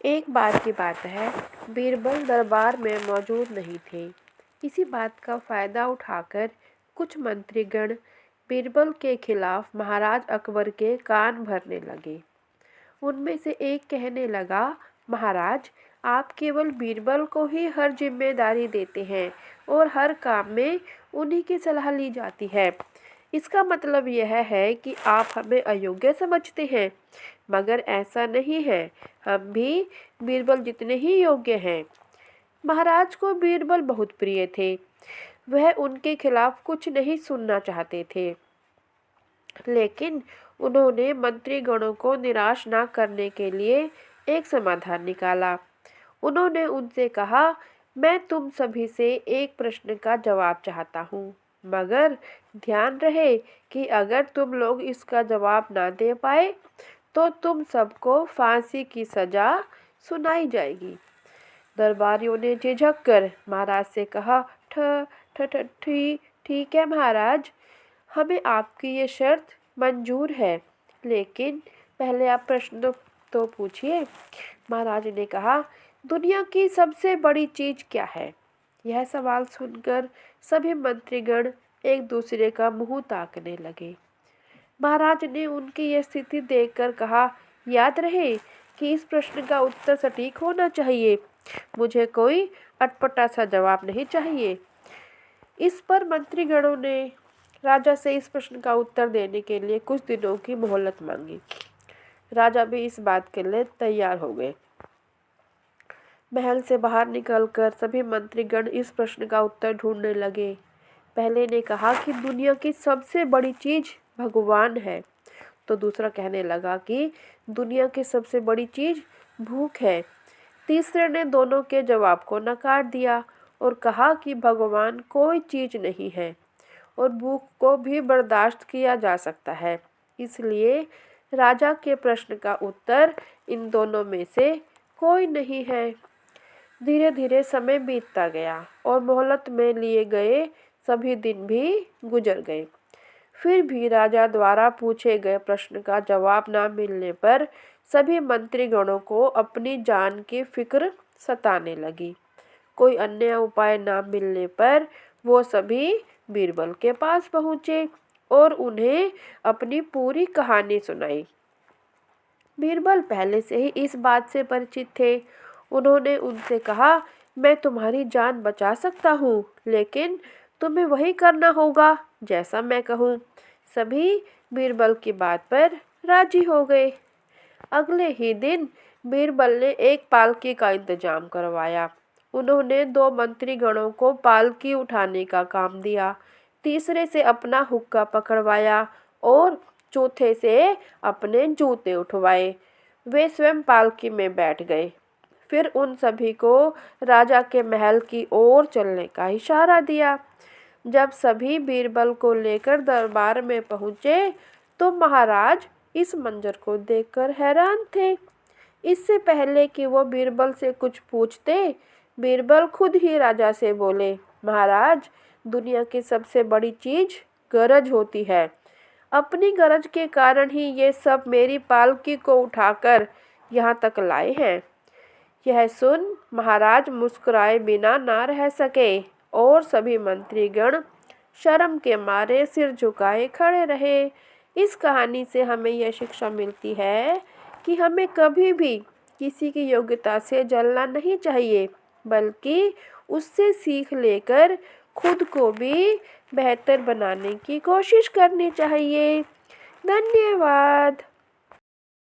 एक बार की बात है, बीरबल दरबार में मौजूद नहीं थे। इसी बात का फायदा उठाकर कुछ मंत्रीगण बीरबल के खिलाफ महाराज अकबर के कान भरने लगे। उनमें से एक कहने लगा, महाराज, आप केवल बीरबल को ही हर जिम्मेदारी देते हैं और हर काम में उन्हीं की सलाह ली जाती है। इसका मतलब यह है कि आप हमें अयोग्य समझते हैं, मगर ऐसा नहीं है। हम भी बीरबल जितने ही योग्य हैं। महाराज को बीरबल बहुत प्रिय थे। वह उनके खिलाफ कुछ नहीं सुनना चाहते थे, लेकिन उन्होंने मंत्रीगणों को निराश न करने के लिए एक समाधान निकाला। उन्होंने उनसे कहा, मैं तुम सभी से एक प्रश्न का जवाब चाहता हूँ, मगर ध्यान रहे कि अगर तुम लोग इसका जवाब ना दे पाए तो तुम सबको फांसी की सजा सुनाई जाएगी। दरबारियों ने झिझक कर महाराज से कहा, ठ ठ ठ ठीक है महाराज, हमें आपकी ये शर्त मंजूर है, लेकिन पहले आप प्रश्न तो पूछिए। महाराज ने कहा, दुनिया की सबसे बड़ी चीज क्या है? यह सवाल सुनकर सभी मंत्रीगण एक दूसरे का मुंह ताकने लगे। महाराज ने उनकी यह स्थिति देखकर कहा, याद रहे कि इस प्रश्न का उत्तर सटीक होना चाहिए। मुझे कोई अटपटा सा जवाब नहीं चाहिए। इस पर मंत्रीगणों ने राजा से इस प्रश्न का उत्तर देने के लिए कुछ दिनों की मोहलत मांगी। राजा भी इस बात के लिए तैयार हो गए। महल से बाहर निकलकर सभी मंत्रीगण इस प्रश्न का उत्तर ढूंढने लगे। पहले ने कहा कि दुनिया की सबसे बड़ी चीज भगवान है, तो दूसरा कहने लगा कि दुनिया की सबसे बड़ी चीज भूख है। तीसरे ने दोनों के जवाब को नकार दिया और कहा कि भगवान कोई चीज नहीं है और भूख को भी बर्दाश्त किया जा सकता है। इसलिए राजा के प्रश्न का उत्तर इन दोनों में से कोई नहीं है। धीरे धीरे समय बीतता गया और मोहलत में लिए गए सभी दिन भी गुजर गए। फिर भी राजा द्वारा पूछे गए प्रश्न का जवाब न मिलने पर सभी मंत्रीगणों को अपनी जान की फिक्र सताने लगी। कोई अन्य उपाय न मिलने पर वो सभी बीरबल के पास पहुंचे और उन्हें अपनी पूरी कहानी सुनाई। बीरबल पहले से ही इस बात से परिचित थे। उन्होंने उनसे कहा, मैं तुम्हारी जान बचा सकता हूँ, लेकिन तुम्हें वही करना होगा जैसा मैं कहूँ। सभी बीरबल की बात पर राजी हो गए। अगले ही दिन बीरबल ने एक पालकी का इंतजाम करवाया। उन्होंने 2 मंत्रीगणों को पालकी उठाने का काम दिया, तीसरे से अपना हुक्का पकड़वाया और चौथे से अपने जूते उठवाए। वे स्वयं पालकी में बैठ गए। फिर उन सभी को राजा के महल की ओर चलने का इशारा दिया। जब सभी बीरबल को लेकर दरबार में पहुंचे तो महाराज इस मंजर को देखकर हैरान थे। इससे पहले कि वो बीरबल से कुछ पूछते, बीरबल खुद ही राजा से बोले, महाराज, दुनिया की सबसे बड़ी चीज गरज होती है। अपनी गरज के कारण ही ये सब मेरी पालकी को उठाकर यहाँ तक लाए हैं। यह सुन महाराज मुस्कुराए बिना ना रह सके और सभी मंत्रीगण शर्म के मारे सिर झुकाए खड़े रहे। इस कहानी से हमें यह शिक्षा मिलती है कि हमें कभी भी किसी की योग्यता से जलना नहीं चाहिए, बल्कि उससे सीख लेकर खुद को भी बेहतर बनाने की कोशिश करनी चाहिए। धन्यवाद।